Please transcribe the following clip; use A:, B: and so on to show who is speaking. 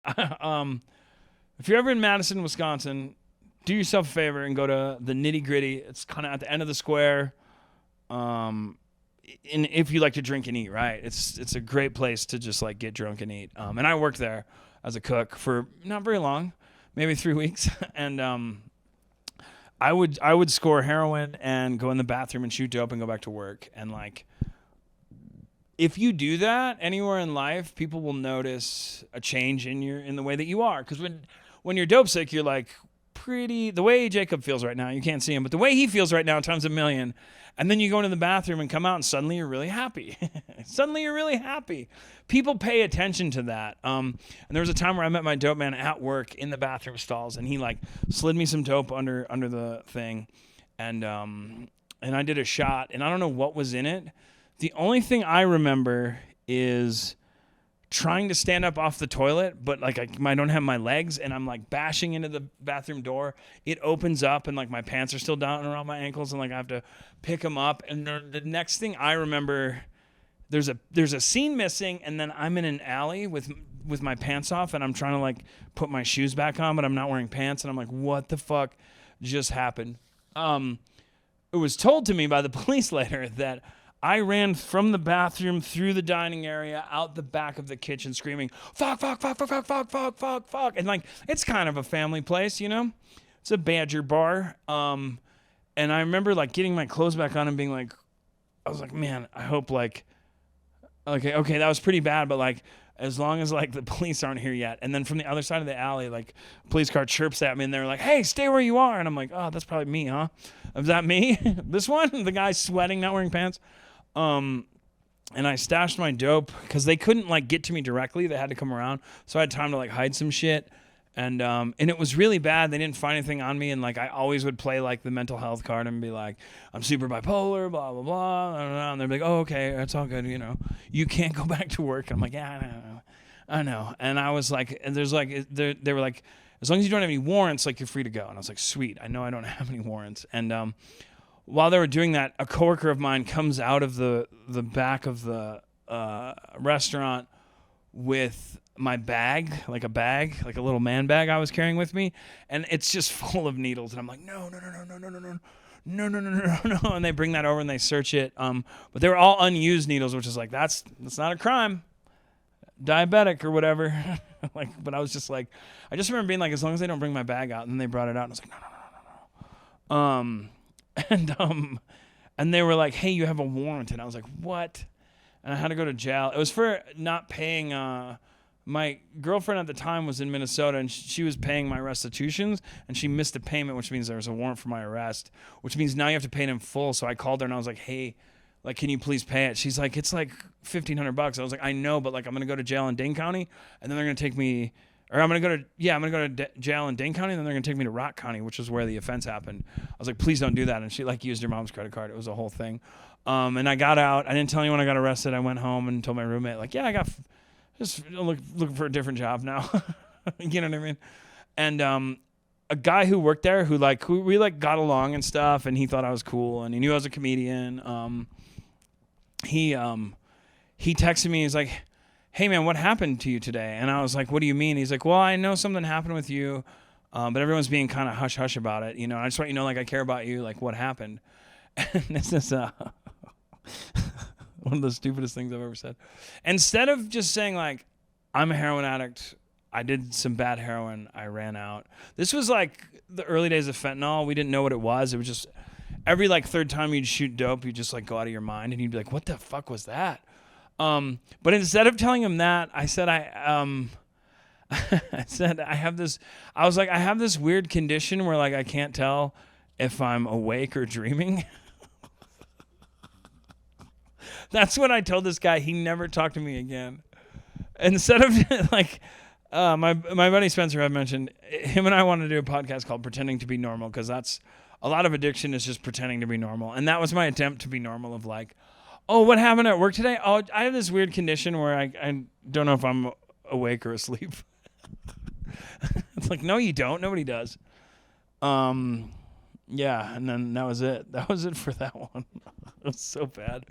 A: If you're ever in Madison, Wisconsin, do yourself a favor and go to the Nitty Gritty. It's kind of at the end of the square. And if you like to drink and eat, right, it's a great place to just like get drunk and eat. And I worked there as a cook for not very long, maybe 3 weeks, and I would score heroin and go in the bathroom and shoot dope and go back to work. And like, if you do that anywhere in life, people will notice a change in the way that you are. Because when you're dope sick, you're like the way Jacob feels right now. You can't see him, but the way he feels right now times a million. And then you go into the bathroom and come out, and suddenly you're really happy. Suddenly you're really happy. People pay attention to that. And there was a time where I met my dope man at work in the bathroom stalls, and he like slid me some dope under the thing, and I did a shot, and I don't know what was in it. The only thing I remember is trying to stand up off the toilet, but like I don't have my legs, and I'm like bashing into the bathroom door. It opens up, and like my pants are still down around my ankles, and like I have to pick them up. And the next thing I remember, there's a scene missing, and then I'm in an alley with my pants off, and I'm trying to like put my shoes back on, but I'm not wearing pants, and I'm like, what the fuck just happened? It was told to me by the police later that I ran from the bathroom through the dining area out the back of the kitchen screaming, fuck, fuck, fuck, fuck, fuck, fuck, fuck, fuck, fuck. And like, it's kind of a family place, you know? It's a Badger bar. And I remember like getting my clothes back on and being like, I was like, man, I hope like, okay, that was pretty bad, but like, as long as like the police aren't here yet. And then from the other side of the alley, like a police car chirps at me and they're like, hey, stay where you are. And I'm like, oh, that's probably me, huh? Is that me? This one? The guy sweating, not wearing pants? And I stashed my dope because they couldn't like get to me directly. They had to come around. So I had time to like hide some shit. And it was really bad. They didn't find anything on me. And like, I always would play like the mental health card and be like, I'm super bipolar, blah, blah, blah. And they'd be like, oh, okay, that's all good. You know, you can't go back to work. And I'm like, yeah, I know. And I was like, and there's like, they were like, as long as you don't have any warrants, like you're free to go. And I was like, sweet. I know I don't have any warrants. And, while they were doing that, a coworker of mine comes out of the back of the restaurant with my bag, like a little man bag I was carrying with me, and it's just full of needles. And I'm like, no. And they bring that over and they search it. But they were all unused needles, which is like, that's not a crime. Diabetic or whatever. Like, but I was just like, I just remember being like, as long as they don't bring my bag out. And then they brought it out, and I was like, no. And they were like, hey, you have a warrant. And I was like, what? And I had to go to jail. It was for not paying. My girlfriend at the time was in Minnesota, and she was paying my restitutions, and she missed a payment, which means there was a warrant for my arrest, which means now you have to pay it in full. So I called her and I was like, hey, like, can you please pay it? She's like, it's like $1,500. I was like, I know, but like, I'm going to go to jail in Dane County, and then they're going to take me, or I'm going to go to jail in Dane County, and then they're going to take me to Rock County, which is where the offense happened. I was like, please don't do that. And she like used her mom's credit card. It was a whole thing. And I got out. I didn't tell anyone I got arrested. I went home and told my roommate, like, yeah, I got just looking for a different job now. You know what I mean? And a guy who worked there who we like got along and stuff, and he thought I was cool, and he knew I was a comedian. He texted me. He's like, hey man, what happened to you today? And I was like, what do you mean? He's like, well, I know something happened with you, but everyone's being kind of hush hush about it. You know, I just want you to know, like, I care about you. Like, what happened? And this is one of the stupidest things I've ever said. Instead of just saying like, I'm a heroin addict, I did some bad heroin, I ran out. This was like the early days of fentanyl. We didn't know what it was. It was just every like third time you'd shoot dope, you'd just like go out of your mind, and you'd be like, what the fuck was that? But instead of telling him that, I said, I have this weird condition where like I can't tell if I'm awake or dreaming. That's what I told this guy. He never talked to me again. Instead of like, my buddy Spencer, I've mentioned, him and I wanted to do a podcast called Pretending to be Normal, because that's a lot of addiction is just pretending to be normal. And that was my attempt to be normal, of like, oh, what happened at work today? Oh, I have this weird condition where I don't know if I'm awake or asleep. It's like, no, you don't. Nobody does. Yeah, and then that was it. That was it for that one. It was so bad.